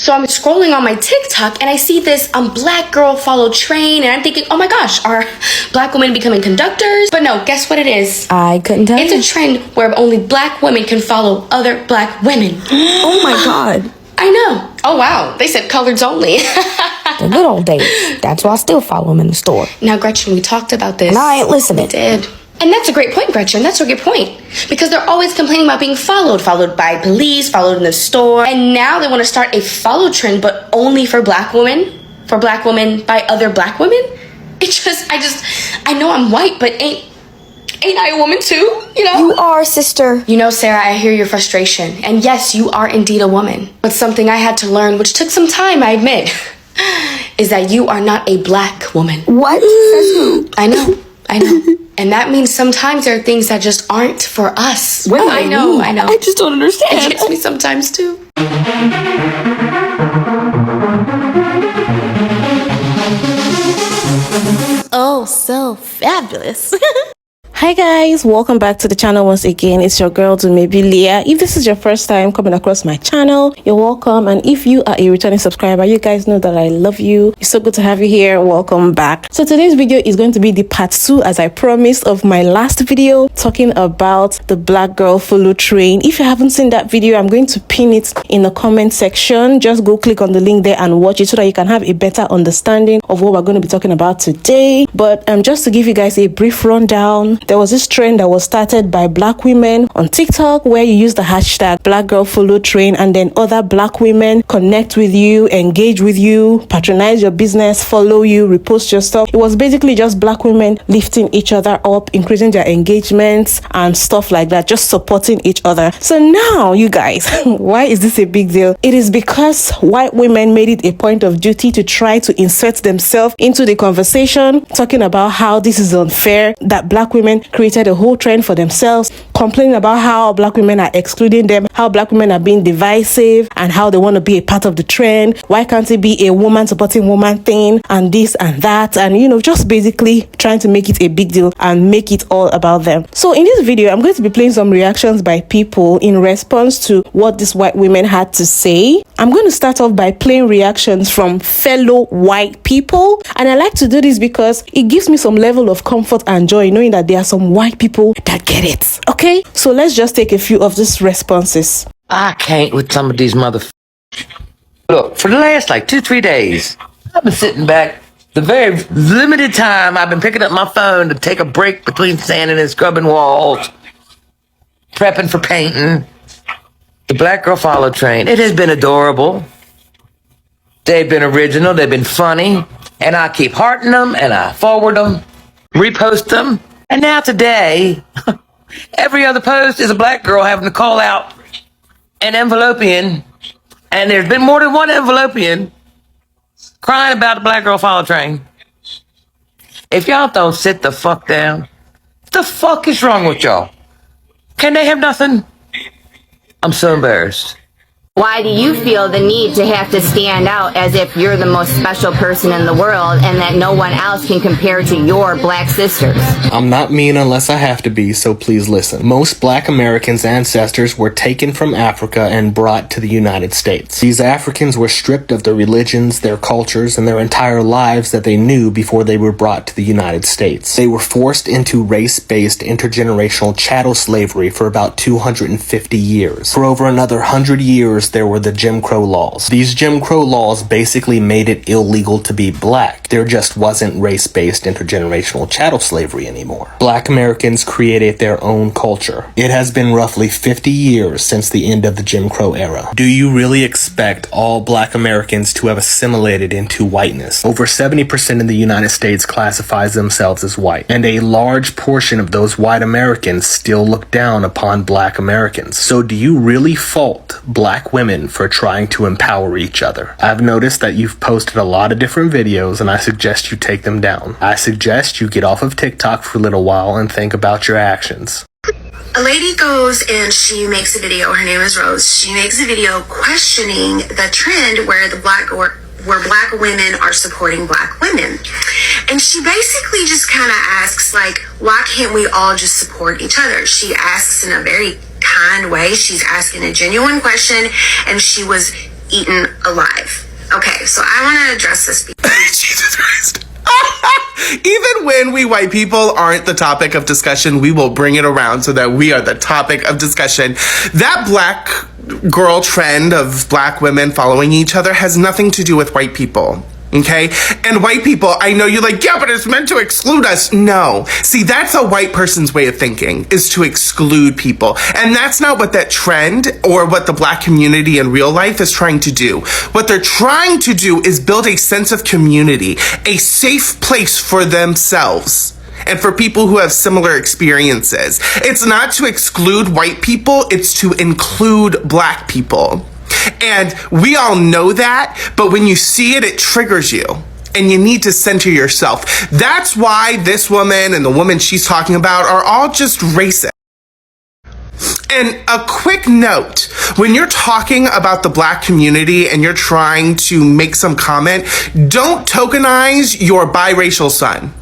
So I'm scrolling on my TikTok and I see this black girl follow train, and I'm thinking, oh my gosh, are black women becoming conductors? But no, guess what it is? I couldn't tell you. It's a trend where only black women can follow other black women. Oh my God. I know. Oh wow, they said coloreds only. The good old days. That's why I still follow them in the store. Now, Gretchen, we talked about this. And I ain't listening. We did. And that's a great point, Gretchen. That's a good point. Because they're always complaining about being followed by police, followed in the store. And now they want to start a follow trend, but only for black women. For black women by other black women. I know I'm white, but ain't I a woman too? You know? You are, sister. You know, Sarah, I hear your frustration. And yes, you are indeed a woman. But something I had to learn, which took some time, I admit, is that you are not a black woman. What? Says who? I know. And that means sometimes there are things that just aren't for us. What do I you know. mean? I just don't understand. It gets me sometimes too. Oh, so fabulous. Hi guys, welcome back to the channel once again. It's your girl Maybe Leah. If this is your first time coming across my channel, you're welcome. And if you are a returning subscriber, you guys know that I love you. It's so good to have you here. Welcome back. So today's video is going to be the part 2, as I promised, of my last video talking about the black girl follow train. If you haven't seen that video, I'm going to pin it in the comment section. Just go click on the link there and watch it so that you can have a better understanding of what we're going to be talking about today. But just to give you guys a brief rundown, there was this trend that was started by black women on TikTok where you use the hashtag black girl follow train, and then other black women connect with you, engage with you, patronize your business, follow you, repost your stuff. It was basically just black women lifting each other up, increasing their engagements and stuff like that, just supporting each other. So now, you guys, why is this a big deal? It is because white women made it a point of duty to try to insert themselves into the conversation, talking about how this is unfair, that black women created a whole trend for themselves, complaining about how black women are excluding them, how black women are being divisive, and how they want to be a part of the trend. Why can't it be a woman supporting woman thing, and this and that, and just basically trying to make it a big deal and make it all about them. So in this video, I'm going to be playing some reactions by people in response to what these white women had to say. I'm going to start off by playing reactions from fellow white people, and I like to do this because it gives me some level of comfort and joy knowing that there are some white people that get it. Okay, so let's just take a few of these responses. I can't with some of these motherfuckers. Look, for the last 2-3 days, I've been sitting back. The very limited time I've been picking up my phone to take a break between sanding and scrubbing walls, prepping for painting. The black girl follow train. It has been adorable. They've been original. They've been funny. And I keep hearting them, and I forward them, repost them. And now today, every other post is a black girl having to call out an envelopian. And there's been more than one envelopian crying about the black girl follow train. If y'all don't sit the fuck down, what the fuck is wrong with y'all? Can they have nothing? I'm so embarrassed. Why do you feel the need to have to stand out as if you're the most special person in the world and that no one else can compare to your black sisters? I'm not mean unless I have to be, so please listen. Most black Americans' ancestors were taken from Africa and brought to the United States. These Africans were stripped of their religions, their cultures, and their entire lives that they knew before they were brought to the United States. They were forced into race-based intergenerational chattel slavery for about 250 years. For over another 100 years, there were the Jim Crow laws. These Jim Crow laws basically made it illegal to be black. There just wasn't race-based intergenerational chattel slavery anymore. Black Americans created their own culture. It has been roughly 50 years since the end of the Jim Crow era. Do you really expect all black Americans to have assimilated into whiteness? Over 70% in the United States classifies themselves as white, and a large portion of those white Americans still look down upon black Americans. So do you really fault black women for trying to empower each other? I've noticed that you've posted a lot of different videos, and I suggest you take them down. I suggest you get off of TikTok for a little while and think about your actions. A lady goes and she makes a video. Her name is Rose. She makes a video questioning the trend where black women are supporting black women. And she basically just kind of asks, why can't we all just support each other? She asks in a very kind way. She's asking a genuine question, and she was eaten alive. Okay, so I want to address this. Jesus Christ. Even when we white people aren't the topic of discussion, we will bring it around so that we are the topic of discussion. That black girl trend of black women following each other has nothing to do with white people. Okay? And white people, I know you're like, yeah, but it's meant to exclude us. No. See, that's a white person's way of thinking, is to exclude people. And that's not what that trend or what the black community in real life is trying to do. What they're trying to do is build a sense of community, a safe place for themselves and for people who have similar experiences. It's not to exclude white people, it's to include black people. And we all know that, but when you see it, it triggers you. And you need to center yourself. That's why this woman and the woman she's talking about are all just racist. And a quick note, when you're talking about the black community and you're trying to make some comment, don't tokenize your biracial son.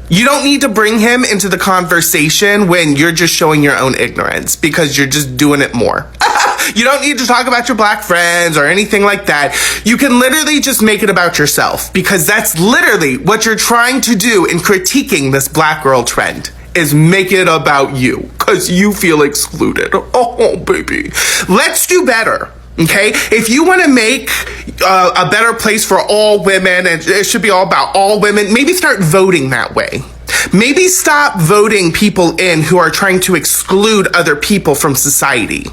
You don't need to bring him into the conversation when you're just showing your own ignorance because you're just doing it more. You don't need to talk about your black friends or anything like that. You can literally just make it about yourself because that's literally what you're trying to do in critiquing this black girl trend, is make it about you because you feel excluded. Oh, baby. Let's do better. Okay, if you want to make a better place for all women, and it should be all about all women, maybe start voting that way. Maybe stop voting people in who are trying to exclude other people from society.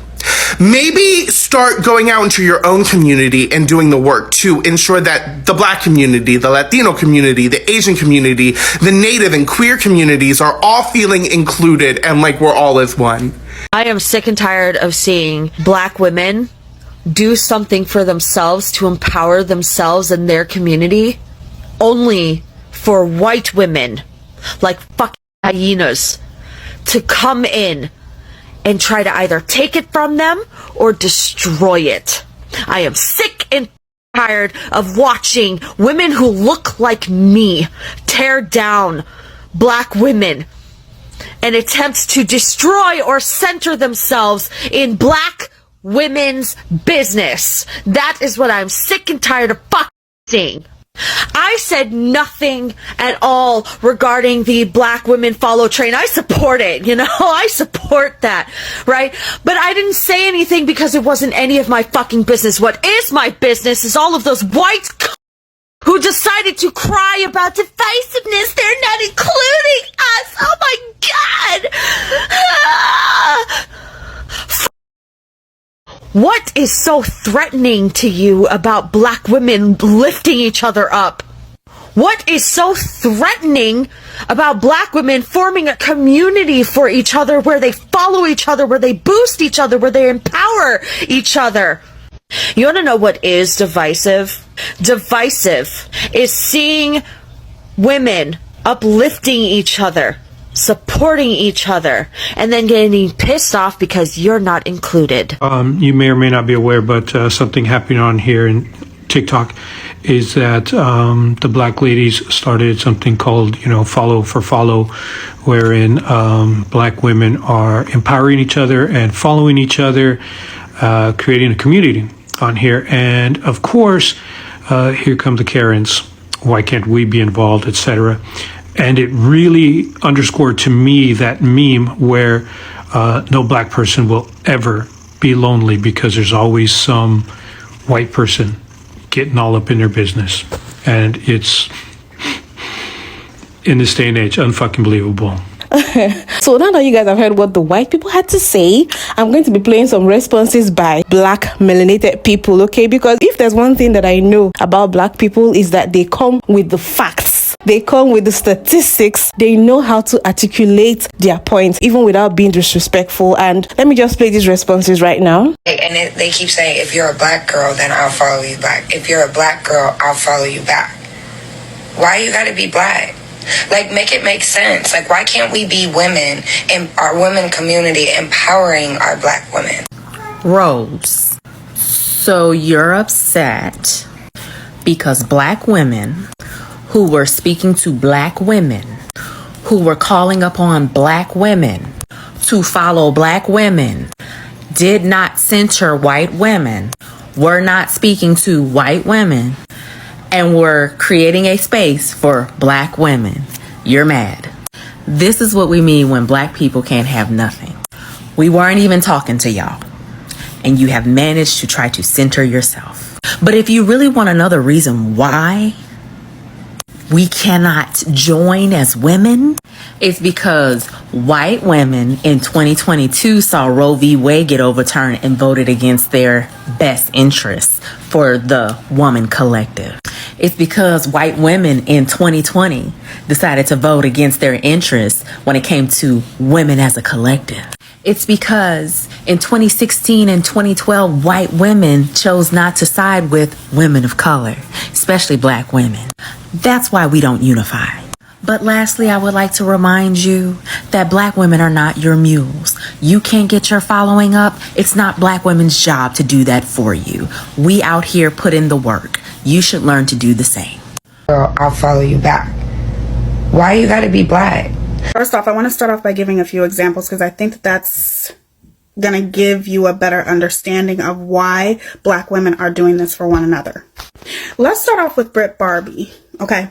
Maybe start going out into your own community and doing the work to ensure that the black community, the Latino community, the Asian community, the Native and queer communities are all feeling included and like we're all as one. I am sick and tired of seeing black women do something for themselves to empower themselves and their community only for white women like fucking hyenas to come in and try to either take it from them or destroy it. I am sick and tired of watching women who look like me tear down black women and attempt to destroy or center themselves in black women's business. That is what I'm sick and tired of fucking seeing. I said nothing at all regarding the black women follow train. I support it, you know, I support that, right? But I didn't say anything because it wasn't any of my fucking business. What is my business is all of those white who decided to cry about divisiveness. They're not including us. Oh my God. What is so threatening to you about black women lifting each other up? What is so threatening about black women forming a community for each other where they follow each other, where they boost each other, where they empower each other? You want to know what is divisive? Divisive is seeing women uplifting each other, supporting each other, and then getting pissed off because you're not included. You may or may not be aware, but something happening on here in TikTok is that the black ladies started something called, follow for follow, wherein black women are empowering each other and following each other, creating a community on here. And of course, here come the Karens. Why can't we be involved, etc. And it really underscored to me that meme where no black person will ever be lonely because there's always some white person getting all up in their business. And it's, in this day and age, unfucking believable. So now that you guys have heard what the white people had to say, I'm going to be playing some responses by black melanated people, okay? Because if there's one thing that I know about black people is that they come with the facts. They come with the statistics. They know how to articulate their points, even without being disrespectful. And let me just play these responses right now. And they keep saying, if you're a black girl, then I'll follow you back. If you're a black girl, I'll follow you back. Why you gotta be black? Like, make it make sense. Like, why can't we be women in our women community empowering our black women? Rose, so you're upset because black women who were speaking to black women, who were calling upon black women to follow black women, did not center white women we're not speaking to white women and we're creating a space for black women, you're mad. This is what we mean when black people can't have nothing. We weren't even talking to y'all, and you have managed to try to center yourself. But if you really want another reason why we cannot join as women, it's because white women in 2022 saw Roe v. Wade get overturned and voted against their best interests for the woman collective. It's because white women in 2020 decided to vote against their interests when it came to women as a collective. It's because in 2016 and 2012, white women chose not to side with women of color, especially black women. That's why we don't unify. But lastly, I would like to remind you that black women are not your mules. You can't get your following up. It's not black women's job to do that for you. We out here put in the work. You should learn to do the same. Girl, I'll follow you back. Why you gotta be black? First off, I want to start off by giving a few examples because I think that that's going to give you a better understanding of why black women are doing this for one another. Let's start off with Brit Barbie. Okay.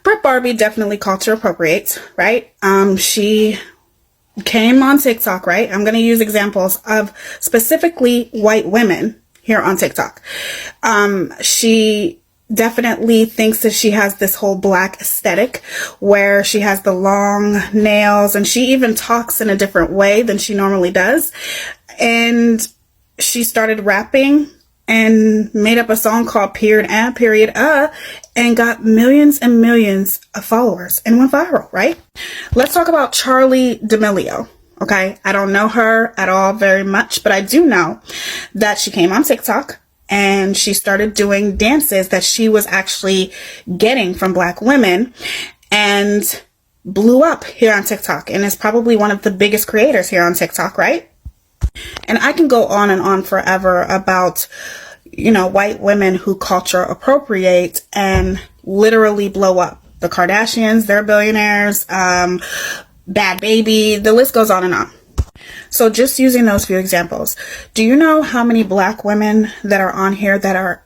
Brit Barbie definitely culture appropriates, right? She came on TikTok, right? I'm going to use examples of specifically white women here on TikTok. She definitely thinks that she has this whole black aesthetic where she has the long nails, and she even talks in a different way than she normally does. And she started rapping and made up a song called Period and got millions and millions of followers and went viral, right? Let's talk about Charli D'Amelio. Okay, I don't know her at all very much, but I do know that she came on TikTok and she started doing dances that she was actually getting from black women and blew up here on TikTok, and is probably one of the biggest creators here on TikTok, right? And I can go on and on forever about, you know, white women who culture appropriate and literally blow up. The Kardashians, they're billionaires, Bad Baby, the list goes on and on. So just using those few examples, do you know how many black women that are on here that are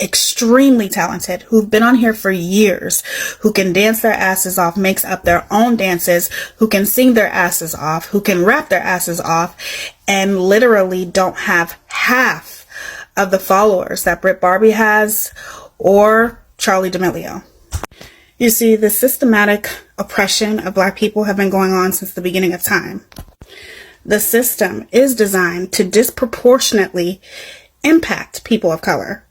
extremely talented, who've been on here for years, who can dance their asses off, makes up their own dances, who can sing their asses off, who can rap their asses off, and literally don't have half of the followers that Brit Barbie has or Charli D'Amelio? You see, the systematic oppression of black people have been going on since the beginning of time. The system is designed to disproportionately impact people of color,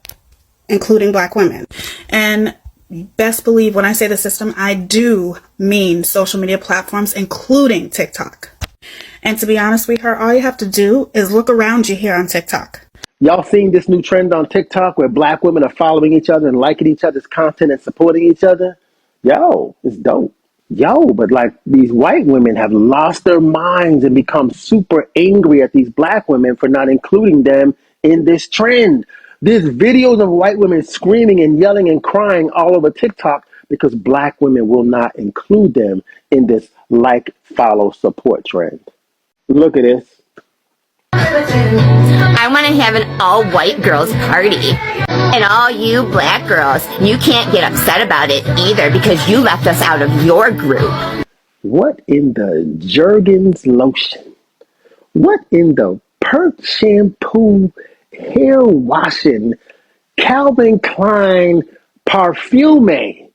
including black women. And best believe when I say the system, I do mean social media platforms, including TikTok. And to be honest, sweetheart, all you have to do is look around you here on TikTok. Y'all seen this new trend on TikTok where black women are following each other and liking each other's content and supporting each other? Yo, it's dope. Yo, but like these white women have lost their minds and become super angry at these black women for not including them in this trend. There's videos of white women screaming and yelling and crying all over TikTok because black women will not include them in this like, follow, support trend. Look at this. I want to have an all-white girls party. And all you black girls, you can't get upset about it either because you left us out of your group. What in the Jergens lotion? What in the Perk shampoo, hair washing, Calvin Klein parfume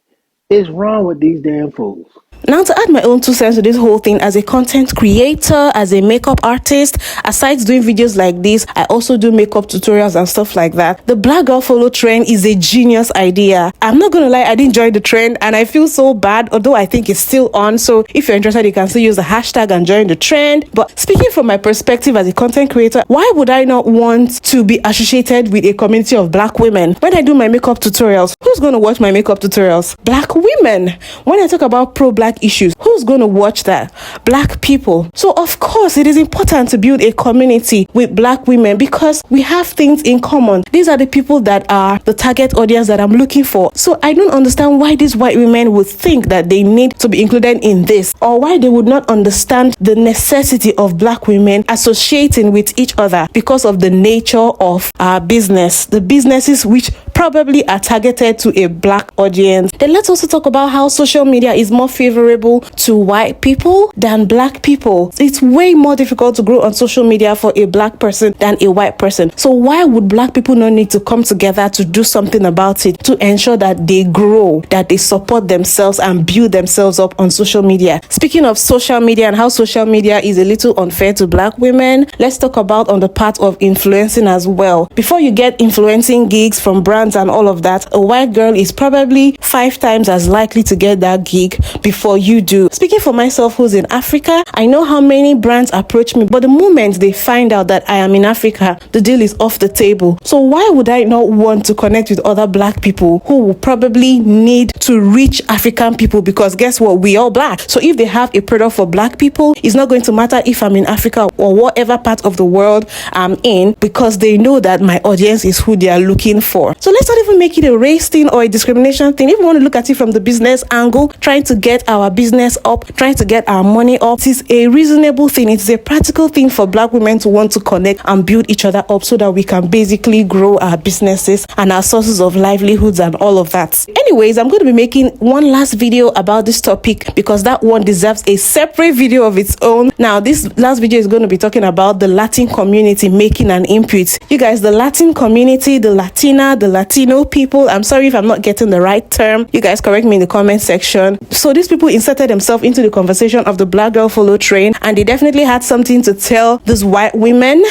is wrong with these damn fools? Now, to add my own 2 cents to this whole thing, as a content creator, as a makeup artist, aside doing videos like this, I also do makeup tutorials and stuff like that. The black girl follow trend is a genius idea. I'm not gonna lie, I didn't join the trend and I feel so bad, although I think it's still on. So if you're interested, you can still use the hashtag and join the trend. But speaking from my perspective as a content creator, why would I not want to be associated with a community of black women? When I do my makeup tutorials, who's gonna watch my makeup tutorials? Black women. When I talk about pro-black black issues. Who's going to watch that? Black people. So of course it is important to build a community with black women because we have things in common. These are the people that are the target audience that I'm looking for. So I don't understand why these white women would think that they need to be included in this, or why they would not understand the necessity of black women associating with each other because of the nature of our business, the businesses which probably are targeted to a black audience. Then let's also talk about how social media is more favorable to white people than black people. It's way more difficult to grow on social media for a black person than a white person. So why would black people not need to come together to do something about it, to ensure that they grow, that they support themselves and build themselves up on social media? Speaking of social media and how social media is a little unfair to black women, let's talk about on the part of influencing as well. Before you get influencing gigs from brands and all of that, a white girl is probably 5 times as likely to get that gig before you do. Speaking for myself, who's in Africa, I know how many brands approach me, but the moment they find out that I am in Africa, the deal is off the table. So why would I not want to connect with other black people who will probably need to reach African people? Because guess what, we all black. So if they have a product for black people, it's not going to matter if I'm in Africa or whatever part of the world I'm in, because they know that my audience is who they are looking for. So let's not even make it a race thing or a discrimination thing. If we want to look at it from the business angle, trying to get our business up, trying to get our money up, it is a reasonable thing. It's a practical thing for black women to want to connect and build each other up so that we can basically grow our businesses and our sources of livelihoods and all of that. Anyways, I'm going to be making one last video about this topic because that one deserves a separate video of its own. Now, this last video is going to be talking about the Latin community making an input. You guys, the Latin community, the Latina, the Latino people, I'm sorry if I'm not getting the right term. You guys correct me in the comment section. So these people inserted themselves into the conversation of the Black Girl Follow train, and they definitely had something to tell these white women.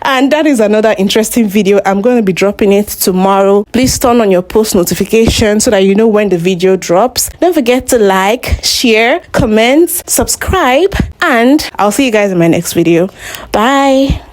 And that is another interesting video. I'm going to be dropping it tomorrow. Please turn on your post notification so that you know when the video drops. Don't forget to like, share, comment, subscribe, and I'll see you guys in my next video. Bye.